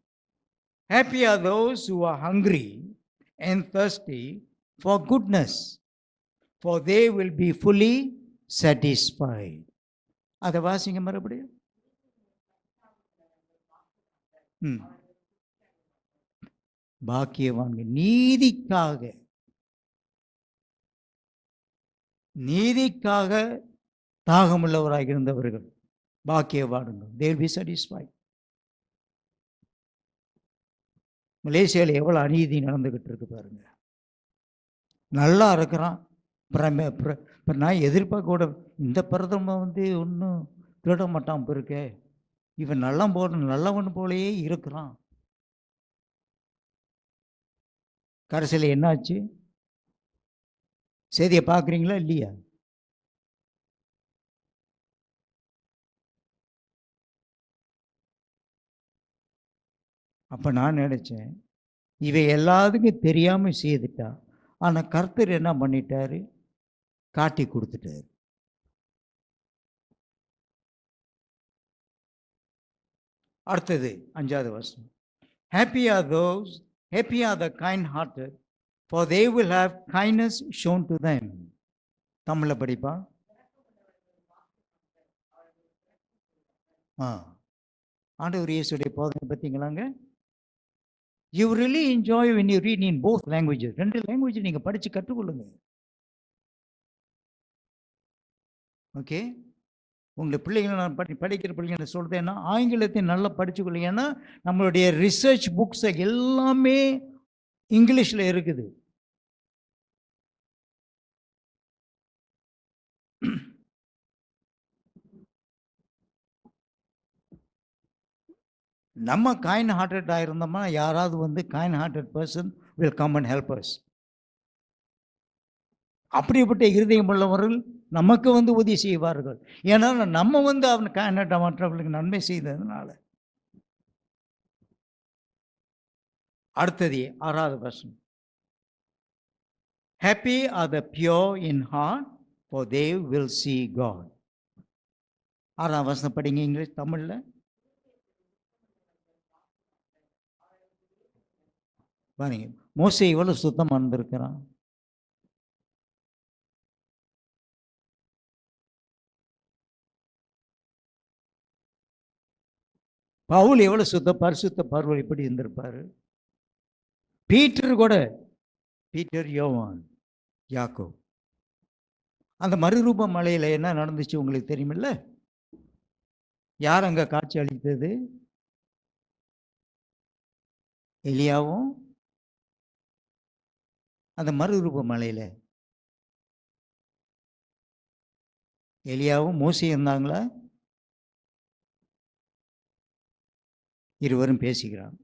Happy are those who are hungry and thirsty for goodness, for they will be fully satisfied. அதை வாசிங்க மறுபடியும். பாக்கியவான்கள், நீதிக்காக தாகமுள்ளவராக இருந்தவர்கள் பாக்கியவான்கள். they will be satisfied. மலேசியாவில் எவ்வளோ அநீதி நடந்துக்கிட்டு இருக்கு பாருங்க. நல்லா இருக்கிறான், இப்போ நான் எதிர்பார்க்க கூட இந்த பிரதமர் வந்து ஒன்றும் திருட மாட்டான் இருக்கே, இவன் நல்லவன் போலேயே இருக்கிறான். கடைசியில் என்னாச்சு? செய்தியை பார்க்குறீங்களா இல்லையா? அப்போ நான் நினச்சேன், இவை எல்லாத்துக்கும் தெரியாமல் செய்துட்டா, ஆனால் கர்த்தர் என்ன பண்ணிட்டாரு? காட்டி கொடுத்துட்டாரு. அடுத்தது 5வது வசனம். Happy are the kind hearted, For they will have kindness shown to them. தமிழில் படிப்பா. ஆண்டவர் இயேசுடைய போதனை பார்த்தீங்களாங்க. You really enjoy when you read in both languages. 2 language நீங்கள் படித்து கற்றுக்கொள்ளுங்க. ஓகே, உங்களை பிள்ளைங்களை நான் படிக்கிற பிள்ளைங்களை சொல்கிறேன்னா ஆங்கிலத்தை நல்லா படிச்சுக்கொள்ளுங்க. ஏன்னா நம்மளுடைய ரிசர்ச் புக்ஸை எல்லாமே இங்கிலீஷில் இருக்குது. நம்ம கைண்ட் ஹார்ட்டடாக இருந்தோம்னா யாராவது வந்து kind hearted person will come and help us. அப்படிப்பட்ட இருதயம் உள்ளவர்கள் நமக்கு வந்து உதவி செய்வார்கள். ஏன்னா நம்ம வந்து அவன் கைண்ட் மற்றவர்களுக்கு நன்மை செய்ததுனால. அடுத்தது 6வது வசனம். Happy are the pure in heart, for they will see God. 6வது வசனம் படிங்க இங்கிலீஷ் தமிழில். பாருங்க, மோசே எவ்வளவு சுத்தமாக இருந்திருக்கிறான். பவுல் எவ்வளவு பரிசுத்த பவுல் எப்படி இருந்திருப்பாரு. பீட்டர் கூட, பீட்டர், யோவான், யாக்கோ. அந்த மறுரூப மலையில் என்ன நடந்துச்சு உங்களுக்கு தெரியுமில்ல? யார் அங்கே காட்சி அளித்தது? எலியாவும். அந்த மறுரூப மலையில் எலியாவும் மோசே இருந்தாங்களா? இருவரும் பேசிக்கிறாங்க.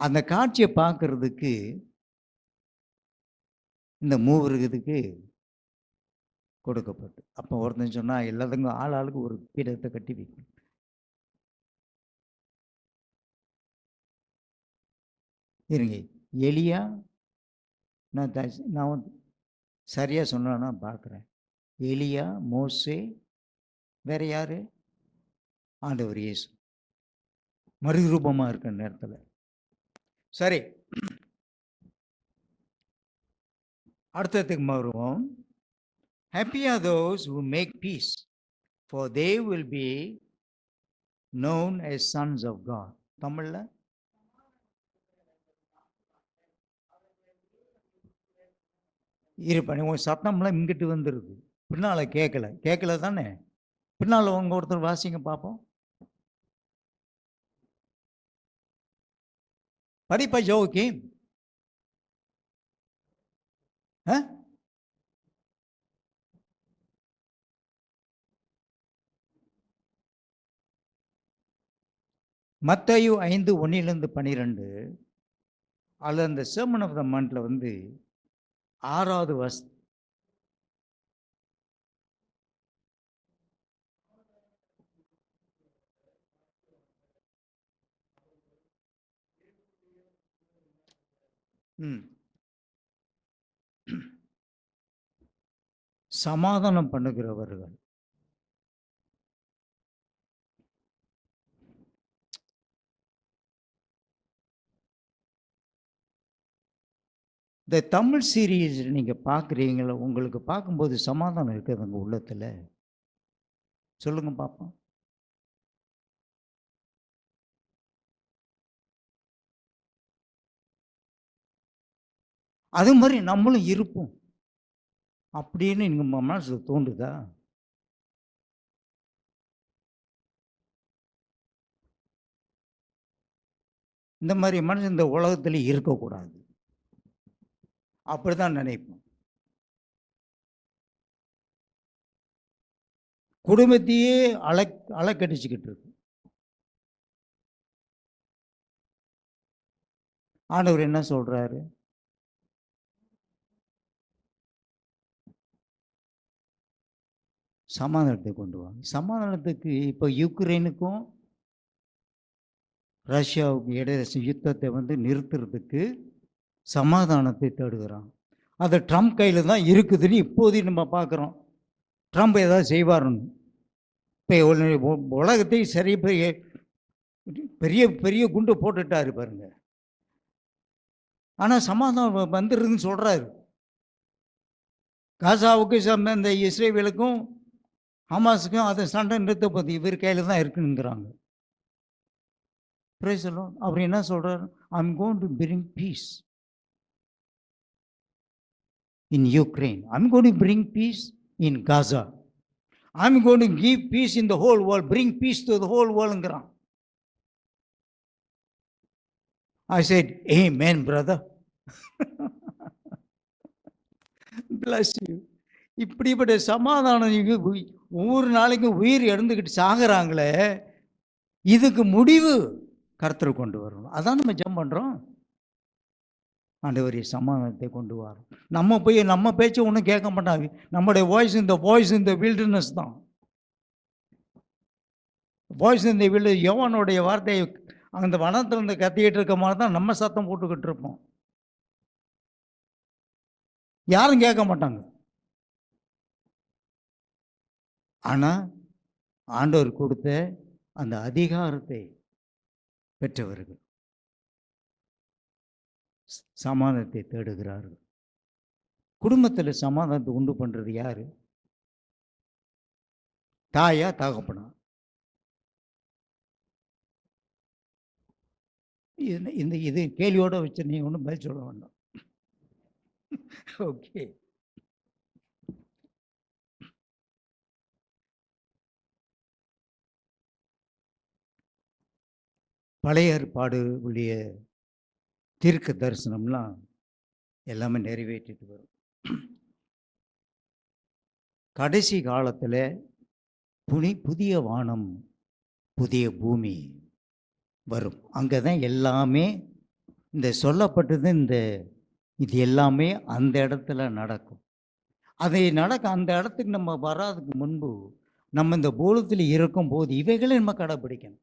அந்த காட்சியை பார்க்கறதுக்கு இந்த மூவருக்கு கொடுக்கப்பட்டு, அப்போ ஒருத்தன் சொன்னால் எல்லாத்துக்கும் ஆளுக்கு ஒரு பீடத்தை கட்டி வைக்கணும். இருங்க, எலியா, நான் சரியாக சொன்னா பார்க்குறேன். எலியா, மோசே, வேற யாரு? ஆண்டவர் இயேசு மறுரூபமாக இருக்கிற நேரத்தில். சரி, அடுத்ததுக்கு வருவோம். Happy are those who make peace, for they will be known as sons of God. தமிழ்ல இருப்பேன். உங்கள் சத்தம்லாம் இங்கிட்டு வந்துடுது, பின்னால் கேட்கல தானே? பின்னால் உங்கள் ஒருத்தர் வாசிங்க பார்ப்போம். படிப்பா ஜோக்கி. மத்தேயு 5:1-12 அதில் அந்த சர்மன் ஆஃப் த மந்த்ல வந்து 6வது வசனம். சமாதானம் பண்ணுகிறவர்கள். இந்த தமிழ் சீரீஸ் நீங்கள் பார்க்குறீங்களா? உங்களுக்கு பார்க்கும்போது சமாதானம் இருக்குதுங்க உள்ளத்தில்? சொல்லுங்க பார்ப்போம். அது மாதிரி நம்மளும் இருப்போம் அப்படின்னு நீங்கள் மனசு தோன்றுதா? இந்த மாதிரி மனுஷன் இந்த உலகத்தில் இருக்கக்கூடாது, அப்படிதான் நினைப்போம். குடும்பத்தையே அலக்கடிச்சுக்கிட்டு இருக்கு. ஆண்டவர் என்ன சொல்றாரு? சமாதானத்தை கொண்டு வாங்க. சமாதானத்துக்கு இப்போ யுக்ரைனுக்கும் ரஷ்யாவுக்கு இடையே யுத்தத்தை வந்து நிறுத்துறதுக்கு சமாதானத்தை தேடுகிறான். அது ட்ரம்ப் கையில் தான் இருக்குதுன்னு இப்போதையும் நம்ம பார்க்குறோம். ட்ரம்ப் ஏதாவது செய்வாருன்னு. இப்போ உலகத்தை சரி பெரிய பெரிய குண்டு போட்டுட்டாரு பாருங்க. ஆனால் சமாதானம் வந்துடுதுன்னு சொல்கிறாரு. காசாவுக்கு இந்த இஸ்ரேலுக்கும் ஹமாஸுக்கும் அதை சண்டை நிறுத்த போது இவர் கையில் தான் இருக்குங்கிறாங்க. Praise the Lord. அவர் என்ன சொல்கிறார்? I am going to bring peace in Ukraine. I'm going to bring peace in Gaza. I'm going to give peace in the whole world. Bring peace to the whole world. I said, amen, brother. Bless you. இப்படிப்பட்ட சமாதானம் ஒவ்வொரு நாளைக்கும் உயிர் இறந்துக்கிட்டு சாகிறாங்களே, இதுக்கு முடிவு கர்த்தர் கொண்டு வரணும். அதான் நம்ம ஜெபம் பண்ணுறோம். ஆண்டவரே சமாதானத்தை கொண்டு வரோம். நம்ம போய் நம்ம பேச்சு ஒன்றும் கேட்க மாட்டாங்க. நம்முடைய வாய்ஸ் இந்த வில்டர்னஸ் தான். வாய்ஸ் இந்த வில்டர் யோவானுடைய வார்த்தையை அந்த வனத்தில் இருந்து கத்திக்கிட்டு இருக்க மாதிரி தான் நம்ம சத்தம் போட்டுக்கிட்டு இருப்போம். யாரும் கேட்க மாட்டாங்க. ஆனால் ஆண்டவர் கொடுத்த அந்த அதிகாரத்தை பெற்றவர்கள் சமாதானத்தை தேடுகிறார்கள். குடும்பத்தில் சமாதானத்தை உண்டு பண்ணுறது யாரு? தாயா தகப்பனா? இது கேள்வியோட வச்சு நீ ஒன்றும் பதில் சொல்ல வேண்டாம். ஓகே. பழைய ஏற்பாடு உடைய தீர்க்க தரிசனம்லாம் எல்லாமே நிறைவேற்றிட்டு வரும். கடைசி காலத்தில் புதிய வானம் புதிய பூமி வரும். அங்கே தான் எல்லாமே இந்த சொல்லப்பட்டது இது எல்லாமே அந்த இடத்துல நடக்கும். அதை அந்த இடத்துக்கு நம்ம வராதுக்கு முன்பு நம்ம இந்த பூலத்தில் இருக்கும் போது இவைகளை நம்ம கடைப்பிடிக்கணும்.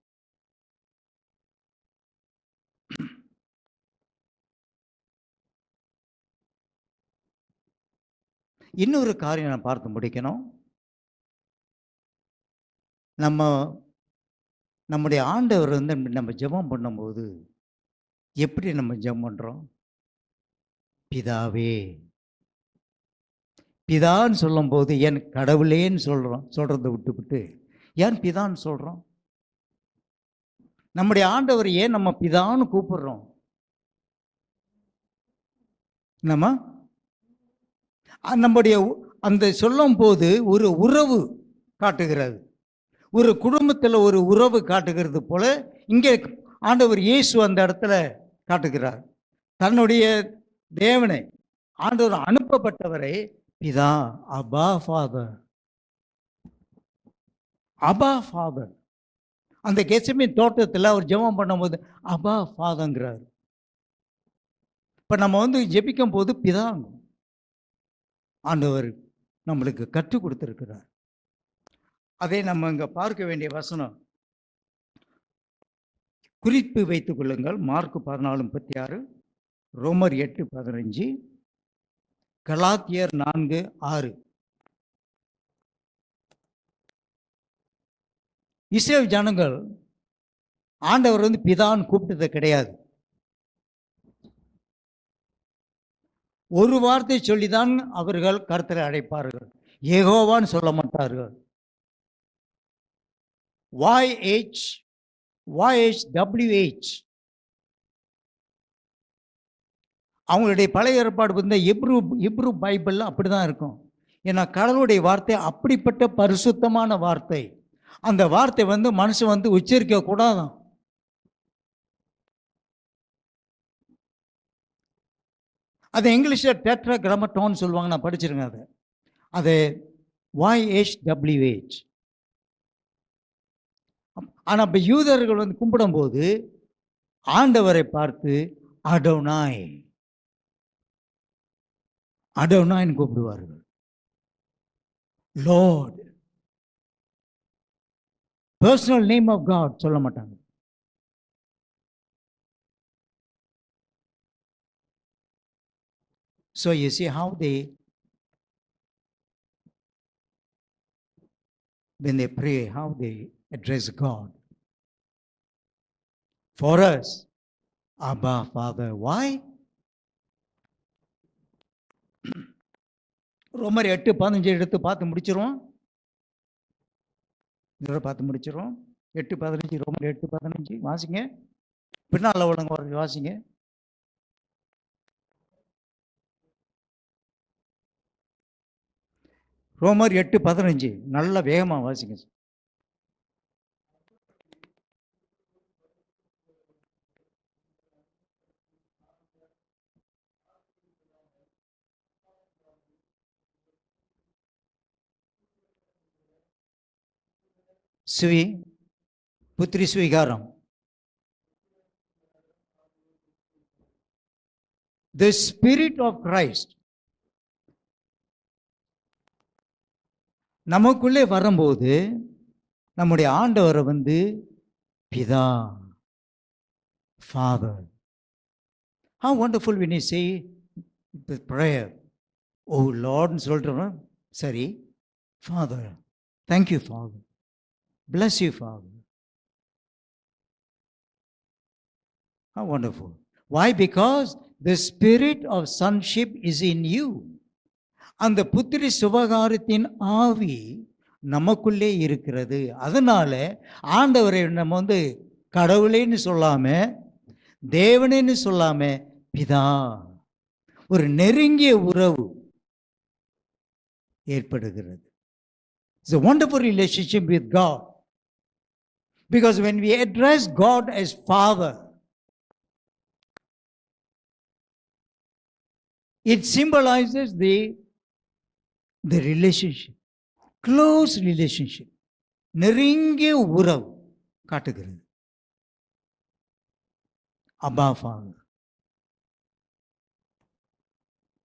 இன்னொரு காரியம் நான் பார்த்து முடிக்கணும். நம்முடைய ஆண்டவர் நம்ம ஜெபம் பண்ணும்போது எப்படி நம்ம ஜெபம் பண்ணுறோம்? பிதாவே, பிதான்னு சொல்லும்போது ஏன் கடவுளேன்னு சொல்கிறத விட்டுவிட்டு ஏன் பிதான்னு சொல்கிறோம்? நம்முடைய ஆண்டவர் ஏன் நம்ம பிதான்னு கூப்பிடுறோம்? நம்முடைய அந்த சொல்லும் போது ஒரு உறவு காட்டுகிறது. ஒரு குடும்பத்தில் ஒரு உறவு காட்டுகிறது போல இங்கே ஆண்டவர் இயேசு அந்த இடத்துல காட்டுகிறார். தன்னுடைய தேவனை, ஆண்டவர் அனுப்பப்பட்டவரை பிதா, அபா ஃபாதர், அபா ஃபாதர். அந்த கெத்செமனே தோட்டத்தில் அவர் ஜெபம் பண்ணும்போது அபா ஃபாதர்ங்கிறார். இப்போ நம்ம ஜெபிக்கும் போது பிதாங்க ஆண்டவர் நம்மளுக்கு கற்றுக் கொடுத்திருக்கிறார். அதை நம்ம இங்கே பார்க்க வேண்டிய வசனம் குறிப்பு வைத்துக் கொள்ளுங்கள். மார்க் 14:36, ரோமர் 8:15, கலாத்தியர் 4:6. இஸ்ரவேல் ஜனங்கள் ஆண்டவர் பிதான்னு கூப்பிட்டது கிடையாது. ஒரு வார்த்தை சொல்லிதான் அவர்கள் கர்த்தரை அழைப்பார்கள். யெகோவான்னு சொல்ல மாட்டார்கள். YHWH. அவங்களுடைய பழைய ஏற்பாடு இப்ரு பைபிள் அப்படிதான் இருக்கும். ஏன்னா கடவுளுடைய வார்த்தை அப்படிப்பட்ட பரிசுத்தமான வார்த்தை. அந்த வார்த்தை மனுஷன் உச்சரிக்க கூடாதான். அது இங்கிலீஷில் டெட்ராகிராமட்டோன்னு சொல்லுவாங்க. நான் படிச்சிருக்கேன். அது YHWH. ஆனால் இப்போ யூதர்கள் கும்பிடும்போது ஆண்டவரை பார்த்து அடோனாய் அடோனாய்னு கூப்பிடுவார்கள். Lord, personal name of God சொல்ல மாட்டாங்க. So you see how when they pray, how they address God. For us, Abba, Father. Why? ரோமர் 8:15 எடுத்து பார்த்து முடிச்சிருவோம். இதோட பார்த்து முடிச்சிருவோம். 8:15 ரோமர் 8:15 வாசிங்க. பின்னால உள்ளவங்க வாசிங்க. ரோமர் 8:15 நல்ல வேகமா வாசிங்க. புத்திரி ஸ்வீகாரம். The Spirit of Christ நமக்குள்ளே வரும்போது நம்முடைய ஆண்டவரை பிதா, Father. How wonderful when you say the prayer, oh Lord சொல்றோம். சரி, Father, thank you Father, bless you Father. How wonderful. Why? Because the spirit of sonship is in you. அந்த புத்திரி சுபகாரத்தின் ஆவி நமக்குள்ளே இருக்கிறது. அதனால ஆண்டவரை நம்ம கடவுளேன்னு சொல்லாம, தேவனேன்னு சொல்லாம, பிதா, ஒரு நெருங்கிய உறவு ஏற்படுகிறது. It's a wonderful relationship with God. Because when we address God as Father, it symbolizes the relationship, close relationship, நெருங்கிய உறவு காட்டுகிறது. அப்பா ஃபாதர்.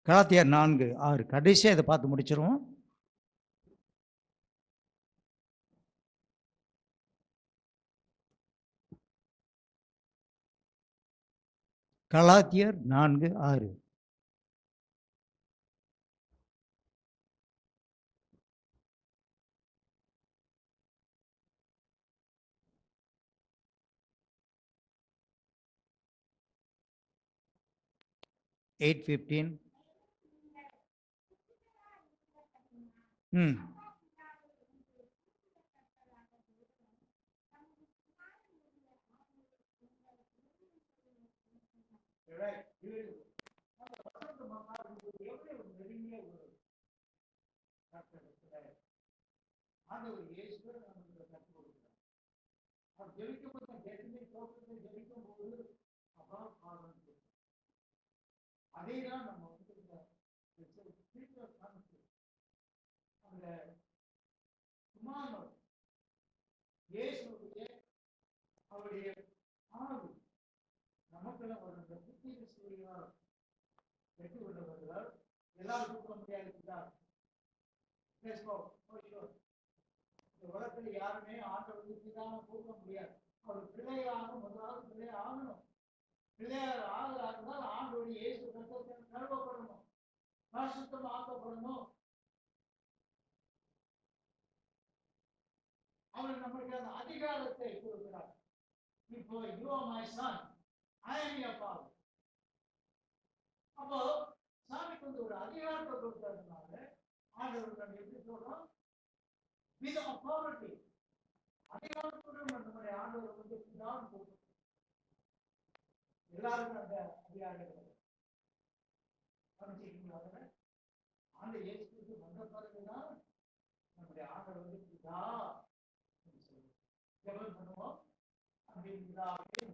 கலாத்தியர் 4:6 கடைசியாக இதை பார்த்து முடிச்சிருவோம். கலாத்தியர் 4:6. அதேதான் நம்ம அவருடைய ஆவி நமக்குள்ள ஒரு புத்திர ஸ்வீகாரம் வெற்றி கொண்டவர்கள் எல்லாரும் கூப்பிட முடியாது. இந்த உலகத்துல யாருமே ஆண்டவருக்கு பிதாவை கூப்பிட முடியாது. அவர் பிள்ளையாக முதலாவது பிள்ளை ஆகணும். பிள்ளையாக ஆகிறார்கள் ஆண்டவருடைய இயேசு ரத்தத்தை கழுவப்படணும், பரிசுத்தம் ஆக்கப்படணும். அவர் நம்மளுக்கு அந்த அதிகாரத்தை கொடுக்கிறார். இப்போ you are my son, I am your father. அப்போ சாமிக்கு ஒரு அதிகாரத்தை கொடுத்ததுனால ஆண்டவர் நம்ம எப்படி சொல்றோம்? with authority, அதிகாரத்துடன் நம்முடைய ஆண்டவர் பிதான்னு கூப்பிடுறோம். எல்லாருக்கும் அந்த அதிகாரம் கவனிச்சிருக்கீங்களா? ஆண்டு இயேசு கிறிஸ்து வந்த பிறகுதான் நம்முடைய ஆண்டவர் பிதா ஜெபம் பண்ணுவோம். அப்படி பிதாவே